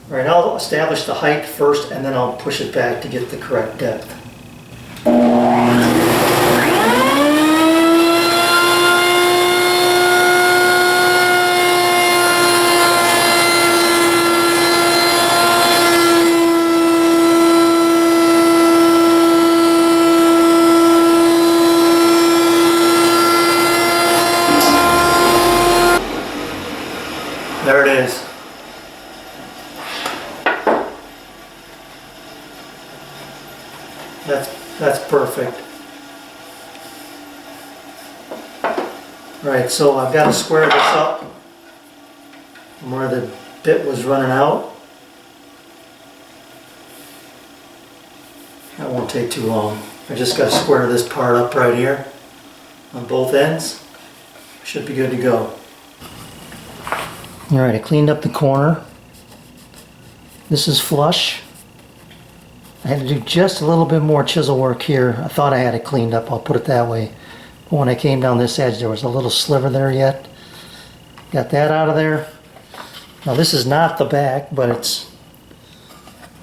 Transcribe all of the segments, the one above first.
All right, I'll establish the height first and then I'll push it back to get the correct depth. There it is. That's perfect. All right, so I've got to square this up from where the bit was running out. That won't take too long. I just got to square this part up right here on both ends. Should be good to go. All right, I cleaned up the corner. This is flush. I had to do just a little bit more chisel work here. I thought I had it cleaned up, I'll put it that way. But when I came down this edge, there was a little sliver there yet. Got that out of there. Now this is not the back, but it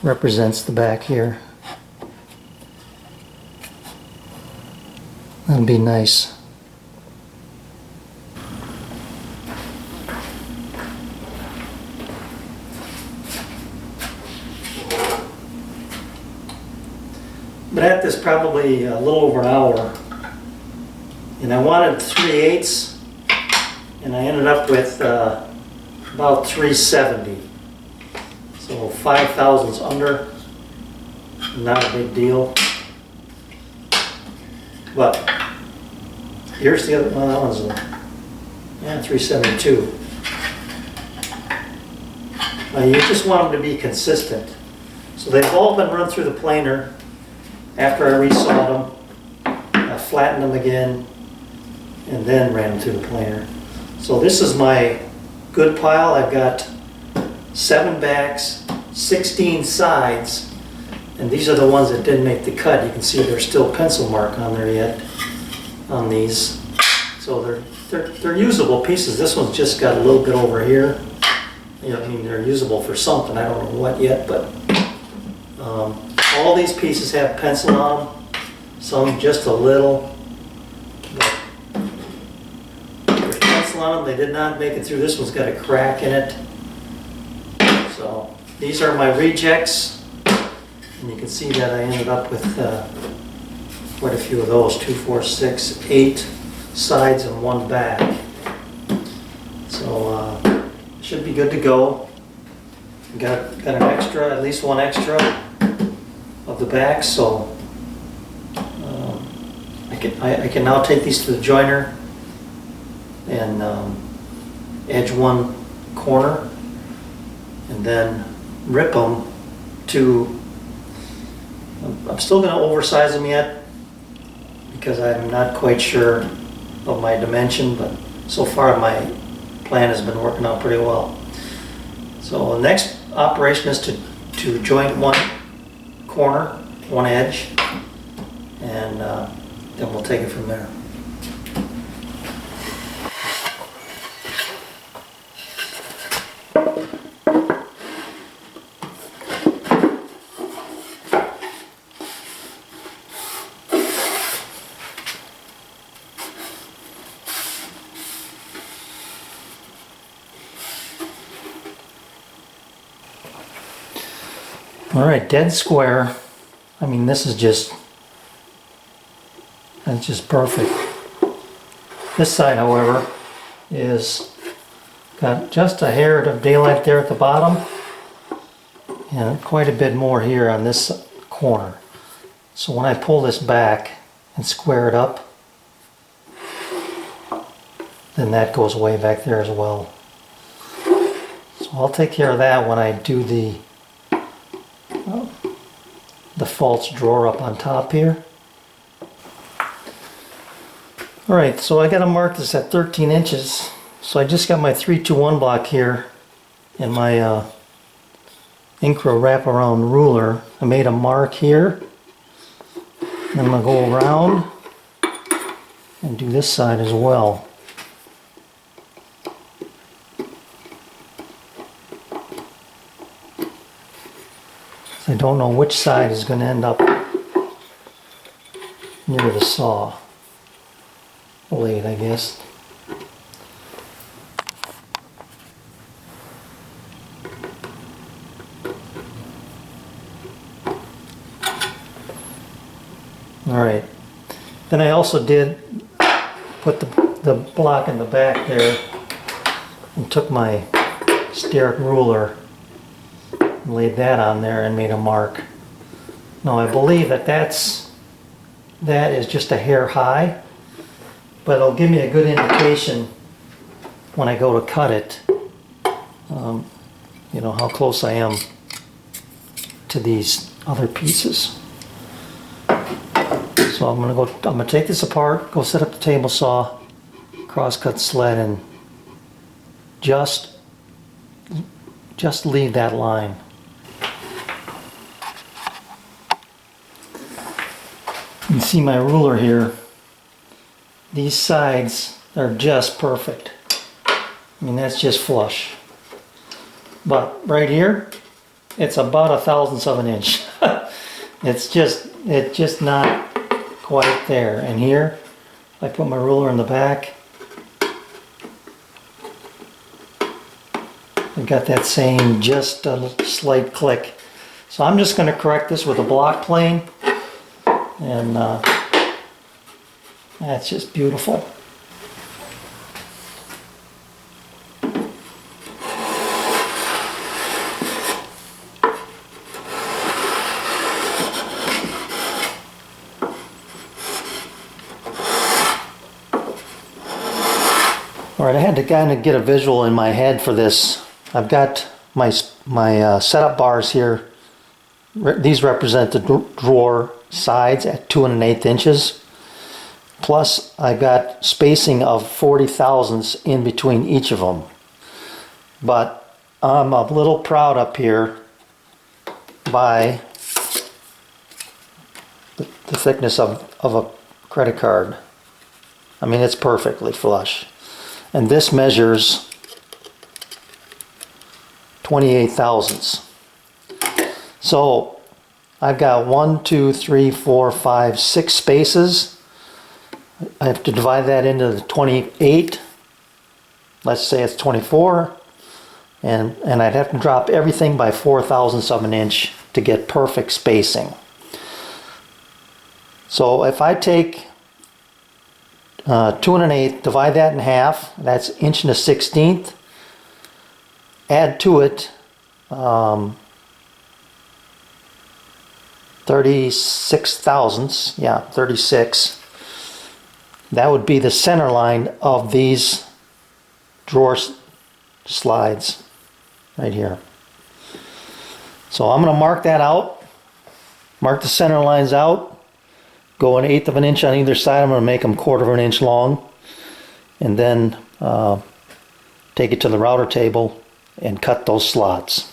represents the back here. That'll be nice. Been at this probably a little over an hour, and I wanted 3/8, and I ended up with about 370. So 5 thousandths under, not a big deal. But here's the other one. That one's 372. You just want them to be consistent. So they've all been run through the planer. After I resawed them, I flattened them again, and then ran them through the planer. So this is my good pile. I've got 7 backs, 16 sides, and these are the ones that didn't make the cut. You can see there's still pencil mark on there yet on these. So they're usable pieces. This one's just got a little bit over here. You know, I mean, they're usable for something. I don't know what yet, but all these pieces have pencil on them, some just a little, but there's pencil on them. They did not make it through. This one's got a crack in it. So these are my rejects, and you can see that I ended up with quite a few of those, 2, 4, 6, 8 sides and 1 back. So should be good to go. Got an extra, at least 1 extra of the back, so I can now take these to the joiner and edge 1 corner and then rip them to, I'm still going to oversize them yet because I'm not quite sure of my dimension, but so far my plan has been working out pretty well. So the next operation is to joint 1 corner, 1 edge, and then we'll take it from there. All right, dead square. I mean, this is just, that's just perfect. This side, however, is got just a hair of daylight there at the bottom and quite a bit more here on this corner. So when I pull this back and square it up, then that goes way back there as well. So I'll take care of that when I do the false drawer up on top here. Alright, so I got to mark this at 13 inches. So I just got my 321 block here and my Incra wraparound ruler. I made a mark here. And I'm going to go around and do this side as well. I don't know which side is going to end up near the saw blade, I guess. Alright, then I also did put the block in the back there and took my steric ruler and laid that on there and made a mark. Now I believe that is just a hair high, but it'll give me a good indication when I go to cut it, you know, how close I am to these other pieces. So I'm gonna take this apart, go set up the table saw, crosscut sled, and just leave that line. You can see my ruler here. These sides are just perfect. I mean, that's just flush. But right here, it's about 1/1000th of an inch. It's just not quite there. And here, I put my ruler in the back. I got that same just a slight click. So I'm just going to correct this with a block plane, and that's just beautiful. Alright, I had to kind of get a visual in my head for this. I've got my setup bars here. These represent the drawer sides at 2 1/8 inches. Plus, I got spacing of 40/1000ths in between each of them. But I'm a little proud up here by the thickness of a credit card. I mean, it's perfectly flush. And this measures 28/1000ths. So I've got 1, 2, 3, 4, 5, 6 spaces. I have to divide that into the 28. Let's say it's 24. And I'd have to drop everything by 4/1000ths of an inch to get perfect spacing. So if I take 2 1/8, divide that in half, that's 1 1/16. Add to it 36/1000ths, yeah, 36. That would be the center line of these drawer slides right here. So I'm going to mark that out, mark the center lines out. Go 1/8 of an inch on either side. I'm going to make them 1/4 of an inch long, and then take it to the router table and cut those slots.